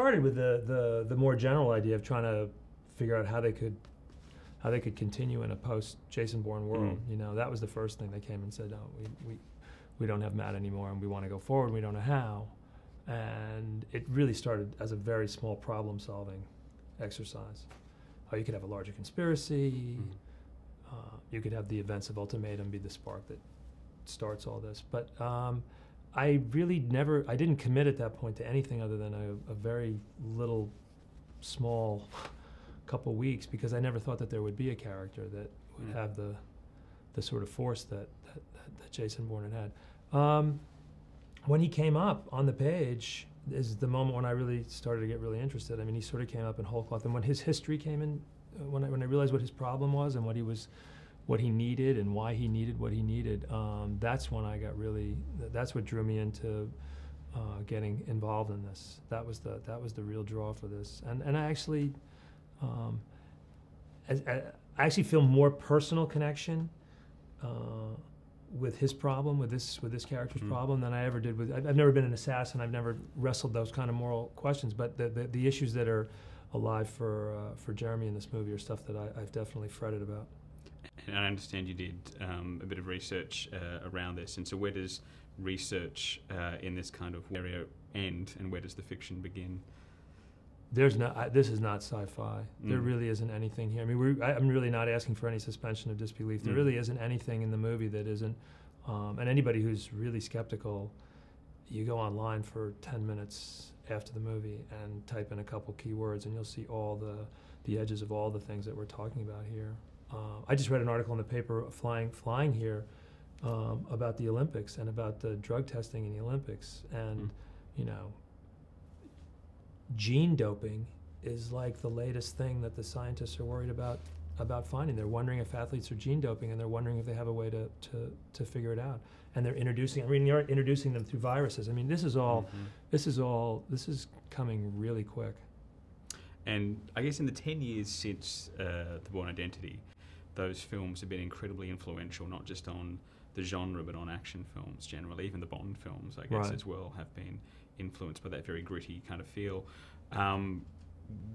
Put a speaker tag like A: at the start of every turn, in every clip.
A: started with the more general idea of trying to figure out how they could continue in a post Jason Bourne world. You know, that was the first thing they came and said, no, we don't have Matt anymore, and we want to go forward. We don't know how, and it really started as a very small problem-solving exercise. You could have a larger conspiracy. You could have the events of Ultimatum be the spark that starts all this. But I really I didn't commit at that point to anything other than a very little, small couple weeks, because I never thought that there would be a character that would have the sort of force that Jason Bourne had. When he came up on the page is the moment when I really started to get really interested. I mean, he sort of came up in whole cloth, and when his history came in, when I realized what his problem was and what he needed and why he needed what he needed, that's when I got really, that's what drew me into getting involved in this. That was the real draw for this, and I actually feel more personal connection with his problem, with this character's problem, than I ever did with. I've never been an assassin. I've never wrestled those kind of moral questions. But the issues that are alive for Jeremy in this movie are stuff that I've definitely fretted about.
B: And I understand you did a bit of research around this. And so, where does research in this kind of area end, and where does the fiction begin?
A: This is not sci-fi. There really isn't anything here. I mean, I'm really not asking for any suspension of disbelief. There really isn't anything in the movie that isn't. And anybody who's really skeptical, you go online for 10 minutes after the movie and type in a couple keywords, and you'll see all the edges of all the things that we're talking about here. I just read an article in the paper, Flying here, about the Olympics and about the drug testing in the Olympics, and you know. Gene doping is like the latest thing that the scientists are worried about finding. They're wondering if athletes are gene doping, and they're wondering if they have a way to figure it out. And they're introducing them through viruses. I mean, this is coming really quick.
B: And I guess in the 10 years since The Bourne Identity, those films have been incredibly influential, not just on the genre, but on action films generally. Even the Bond films, I guess, as well, have been influenced by that very gritty kind of feel.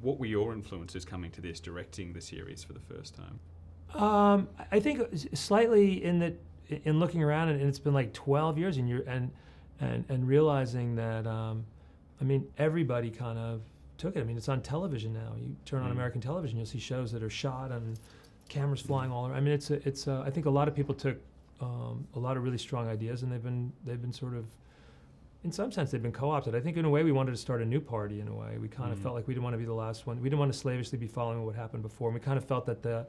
B: What were your influences coming to this, directing the series for the first time?
A: I think slightly in looking around, and it's been like 12 years, and realizing that I mean, everybody kind of took it. I mean, it's on television now. You turn on American television, you'll see shows that are shot and cameras flying all around. I mean, it's I think a lot of people took a lot of really strong ideas, and they've been sort of, in some sense, they've been co-opted. I think in a way we wanted to start a new party. In a way, we kind of felt like we didn't want to be the last one. We didn't want to slavishly be following what happened before. And we kind of felt that the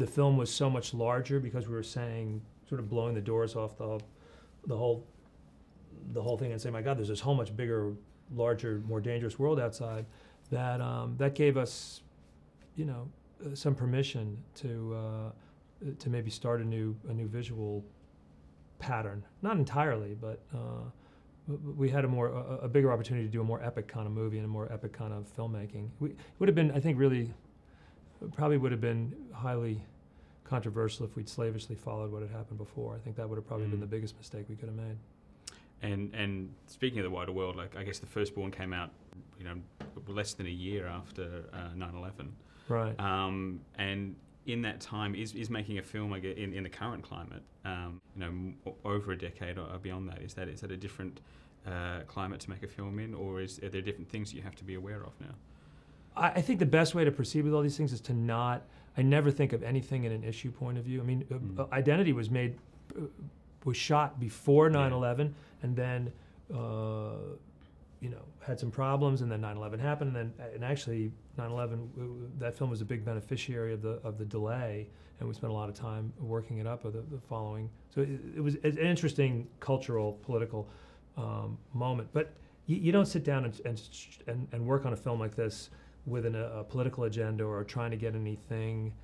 A: film was so much larger, because we were saying, sort of blowing the doors off the whole thing, and saying, my God, there's this whole much bigger, larger, more dangerous world outside. That gave us, you know, some permission to maybe start a new visual pattern. Not entirely, but. We had a bigger opportunity to do a more epic kind of movie and a more epic kind of filmmaking. It would have been, I think, probably would have been highly controversial if we'd slavishly followed what had happened before. I think that would have probably been the biggest mistake we could have made.
B: And speaking of the wider world, like, I guess the first Bourne came out, you know, less than a year after 9/11.
A: Right.
B: And in that time, is making a film, I guess, in the current climate, you know, over a decade or beyond that, is that a different climate to make a film in, or are there different things you have to be aware of now?
A: I think the best way to proceed with all these things is to not. I never think of anything in an issue point of view. I mean, Identity was shot before 9/11, and then you know, had some problems, and then 9/11 happened, and actually 9/11, that film was a big beneficiary of the delay, and we spent a lot of time working it up with the following. So it was an interesting cultural, political moment. But you don't sit down and work on a film like this with a political agenda or trying to get anything,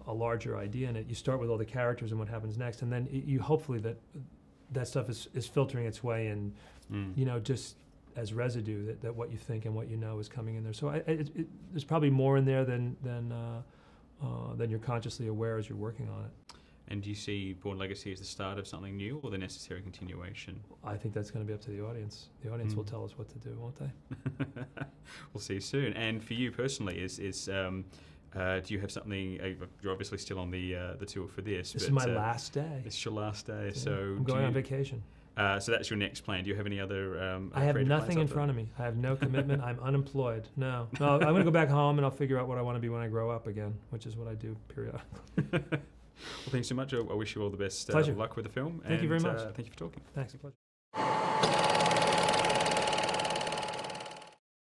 A: a larger idea in it. You start with all the characters and what happens next, and then you hopefully that stuff is filtering its way in, you know, just as residue, that what you think and what you know is coming in there. So there's probably more in there than you're consciously aware as you're working on it.
B: And do you see Bourne Legacy as the start of something new or the necessary continuation?
A: I think that's going to be up to the audience. The audience will tell us what to do, won't they?
B: We'll see you soon. And for you personally, do you have something? You're obviously still on the tour for this.
A: This is my last day.
B: It's your last day.
A: Yeah.
B: So
A: I'm going on vacation.
B: So that's your next plan. Do you have any other?
A: I have nothing in front of me. I have no commitment. I'm unemployed. No. I'm going to go back home and I'll figure out what I want to be when I grow up again, which is what I do periodically.
B: Well, thanks so much. I wish you all the best
A: Pleasure.
B: luck with the film.
A: Thank you very much.
B: Thank you for talking.
A: Thanks.